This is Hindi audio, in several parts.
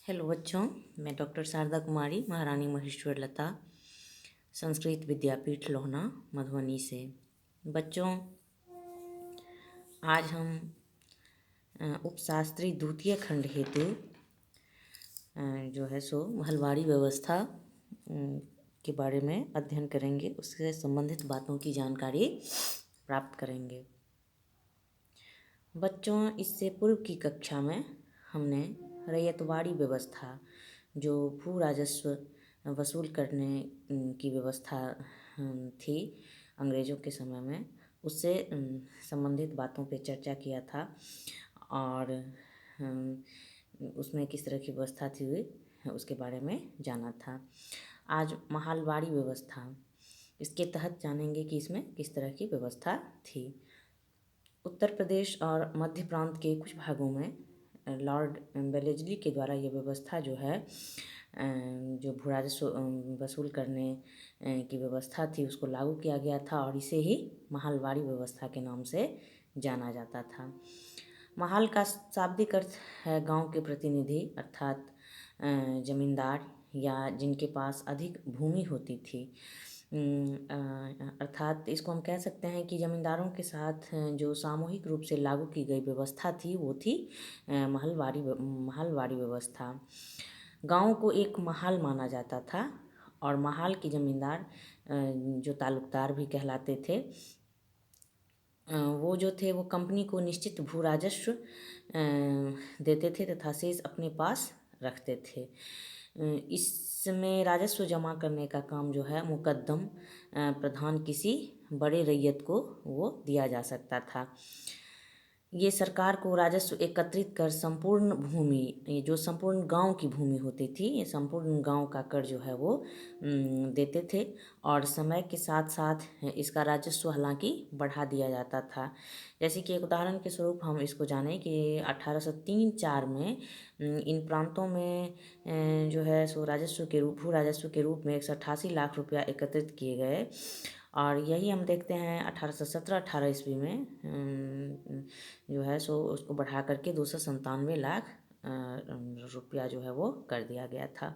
हेलो बच्चों, मैं डॉक्टर शारदा कुमारी, महारानी महेश्वर लता, संस्कृत विद्यापीठ लोहना, मधुबनी से। बच्चों, आज हम उपशास्त्री द्वितीय खंड हेतु जो है सो महलवाड़ी व्यवस्था के बारे में अध्ययन करेंगे। उससे संबंधित बातों की जानकारी प्राप्त करेंगे। बच्चों, इससे पूर्व की कक्षा में हमने रैयतवाड़ी व्यवस्था, जो भू राजस्व वसूल करने की व्यवस्था थी अंग्रेज़ों के समय में, उससे संबंधित बातों पे चर्चा किया था और उसमें किस तरह की व्यवस्था थी उसके बारे में जाना था। आज महलवाड़ी व्यवस्था, इसके तहत जानेंगे कि इसमें किस तरह की व्यवस्था थी। उत्तर प्रदेश और मध्य प्रांत के कुछ भागों में लॉर्ड वेलेस्ली के द्वारा ये व्यवस्था जो है, जो भू राजस्व वसूल करने की व्यवस्था थी, उसको लागू किया गया था और इसे ही महलवाड़ी व्यवस्था के नाम से जाना जाता था। महल का शाब्दिक अर्थ है गांव के प्रतिनिधि, अर्थात जमींदार या जिनके पास अधिक भूमि होती थी। अर्थात इसको हम कह सकते हैं कि जमींदारों के साथ जो सामूहिक रूप से लागू की गई व्यवस्था थी वो थी महलवाड़ी व्यवस्था। गांव को एक महल माना जाता था और महल के जमींदार, जो तालुकदार भी कहलाते थे, वो जो थे वो कंपनी को निश्चित भू राजस्व देते थे तथा शेष अपने पास रखते थे। इसमें राजस्व जमा करने का काम जो है मुकद्दम प्रधान किसी बड़े रैयत को वो दिया जा सकता था। ये सरकार को राजस्व एकत्रित कर संपूर्ण भूमि, ये जो संपूर्ण गांव की भूमि होती थी, ये संपूर्ण गांव का कर जो है वो देते थे और समय के साथ साथ इसका राजस्व हालांकि बढ़ा दिया जाता था। जैसे कि एक उदाहरण के स्वरूप हम इसको जानें कि 1803-4 में इन प्रांतों में जो है सो भू राजस्व के रूप में 188 लाख रुपया एकत्रित किए गए और यही हम देखते हैं 1817-18 ईस्वी में जो है सो उसको बढ़ा करके 297 लाख रुपया जो है वो कर दिया गया था।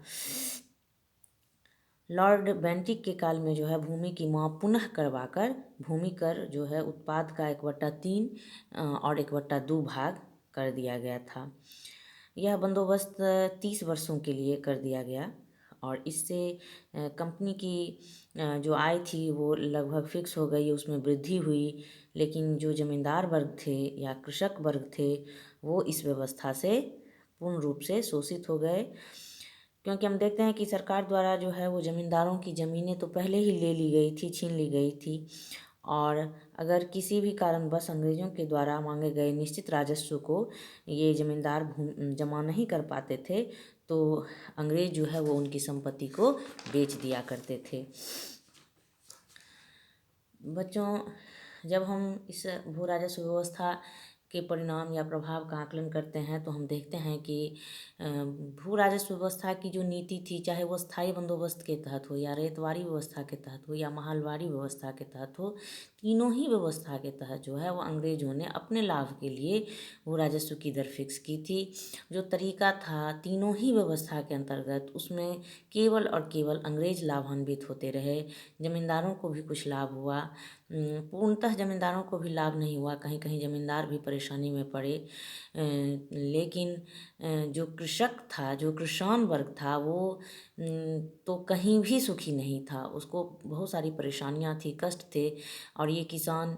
लॉर्ड बेंटिक के काल में जो है भूमि की माप पुनः करवाकर भूमि कर जो है उत्पाद का 1/3 और 1/2 भाग कर दिया गया था। यह बंदोबस्त 30 वर्षों के लिए कर दिया गया और इससे कंपनी की जो आय थी वो लगभग फिक्स हो गई, उसमें वृद्धि हुई। लेकिन जो जमींदार वर्ग थे या कृषक वर्ग थे वो इस व्यवस्था से पूर्ण रूप से शोषित हो गए, क्योंकि हम देखते हैं कि सरकार द्वारा जो है वो ज़मींदारों की ज़मीनें तो पहले ही ले ली गई थी, छीन ली गई थी और अगर किसी भी कारणवश अंग्रेज़ों के द्वारा मांगे गए निश्चित राजस्व को ये ज़मींदार जमा नहीं कर पाते थे तो अंग्रेज़ जो है वो उनकी संपत्ति को बेच दिया करते थे। बच्चों, जब हम इस भू राजस्व व्यवस्था के परिणाम या प्रभाव का आकलन करते हैं तो हम देखते हैं कि भू राजस्व व्यवस्था की जो नीति थी, चाहे वो स्थायी बंदोबस्त के तहत हो या रैयतवाड़ी व्यवस्था के तहत हो या महलवाड़ी व्यवस्था के तहत हो, तीनों ही व्यवस्था के तहत जो है वो अंग्रेज़ों ने अपने लाभ के लिए भू राजस्व की दर फिक्स की थी। जो तरीका था तीनों ही व्यवस्था के अंतर्गत, उसमें केवल और केवल अंग्रेज़ लाभान्वित होते रहे। जमींदारों को भी कुछ लाभ हुआ, पूर्णतः जमींदारों को भी लाभ नहीं हुआ, कहीं कहीं जमींदार भी परेशानी में पड़े। लेकिन जो कृषक था, जो किसान वर्ग था, वो तो कहीं भी सुखी नहीं था, उसको बहुत सारी परेशानियां थी, कष्ट थे और ये किसान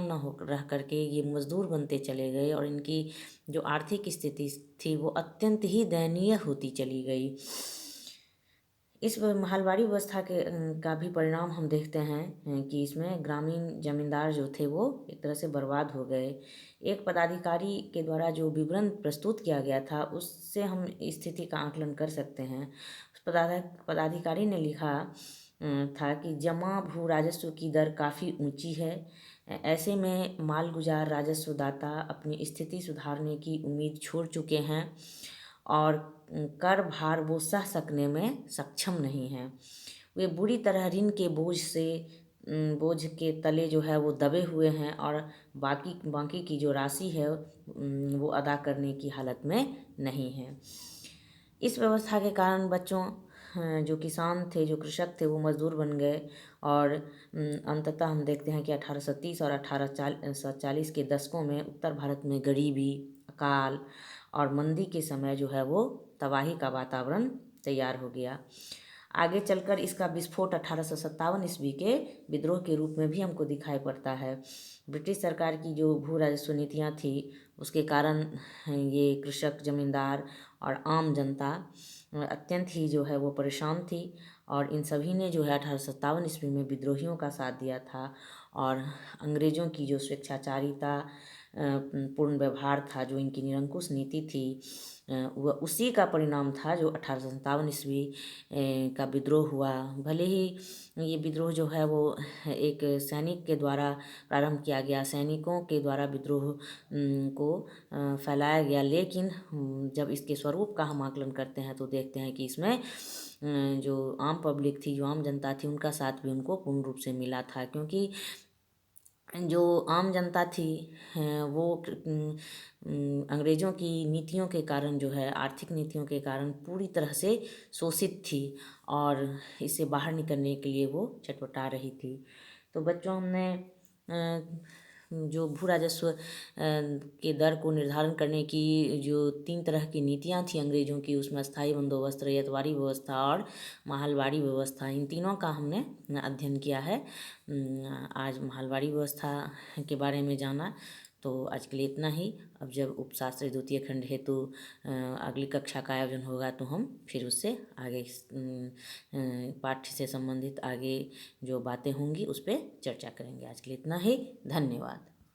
न हो रह करके ये मजदूर बनते चले गए और इनकी जो आर्थिक स्थिति थी वो अत्यंत ही दयनीय होती चली गई। इस महलवाड़ी व्यवस्था का भी परिणाम हम देखते हैं कि इसमें ग्रामीण जमींदार जो थे वो एक तरह से बर्बाद हो गए। एक पदाधिकारी के द्वारा जो विवरण प्रस्तुत किया गया था उससे हम स्थिति का आकलन कर सकते हैं। उस पदाधिकारी ने लिखा था कि जमा भू राजस्व की दर काफ़ी ऊंची है। ऐसे में मालगुजार राजस्वदाता अपनी स्थिति सुधारने की उम्मीद छोड़ चुके हैं और कर भार वो सह सकने में सक्षम नहीं हैं। वे बुरी तरह ऋण के बोझ के तले जो है वो दबे हुए हैं और बाकी की जो राशि है वो अदा करने की हालत में नहीं है। इस व्यवस्था के कारण बच्चों जो किसान थे, जो कृषक थे, वो मजदूर बन गए। और अंततः हम देखते हैं कि 1830 और 1840 के दशकों में उत्तर भारत में गरीबी, अकाल और मंदी के समय जो है वो तबाही का वातावरण तैयार हो गया। आगे चलकर इसका विस्फोट 1857 ईस्वी के विद्रोह के रूप में भी हमको दिखाई पड़ता है। ब्रिटिश सरकार की जो भू राजस्व नीतियाँ थी, उसके कारण ये कृषक, जमींदार और आम जनता अत्यंत ही जो है वो परेशान थी। और इन सभी ने जो है 1857 ईस्वी में विद्रोहियों का साथ दिया था। और अंग्रेज़ों की जो स्वेच्छाचारिता पूर्ण व्यवहार था, जो इनकी निरंकुश नीति थी, वह उसी का परिणाम था जो 1857 ईस्वी का विद्रोह हुआ। भले ही ये विद्रोह जो है वो एक सैनिक के द्वारा प्रारंभ किया गया, सैनिकों के द्वारा विद्रोह को फैलाया गया, लेकिन जब इसके स्वरूप का हम आकलन करते हैं तो देखते हैं कि इसमें जो आम पब्लिक थी, जो आम जनता थी, उनका साथ भी उनको पूर्ण रूप से मिला था। क्योंकि जो आम जनता थी वो अंग्रेज़ों की नीतियों के कारण जो है, आर्थिक नीतियों के कारण पूरी तरह से शोषित थी और इससे बाहर निकलने के लिए वो छटपटा रही थी। तो बच्चों, हमने जो भू राजस्व के दर को निर्धारण करने की जो 3 तरह की नीतियाँ थी अंग्रेज़ों की, उसमें अस्थाई बंदोबस्त, रैयतवाड़ी व्यवस्था और महलवाड़ी व्यवस्था, इन तीनों का हमने अध्ययन किया है। आज महलवाड़ी व्यवस्था के बारे में जाना। तो आज के लिए इतना ही। अब जब उपशास्त्री द्वितीय खंड हेतु अगली कक्षा का आयोजन होगा तो हम फिर उससे आगे पाठ्य से संबंधित आगे जो बातें होंगी उस पर चर्चा करेंगे। आज के लिए इतना ही। धन्यवाद।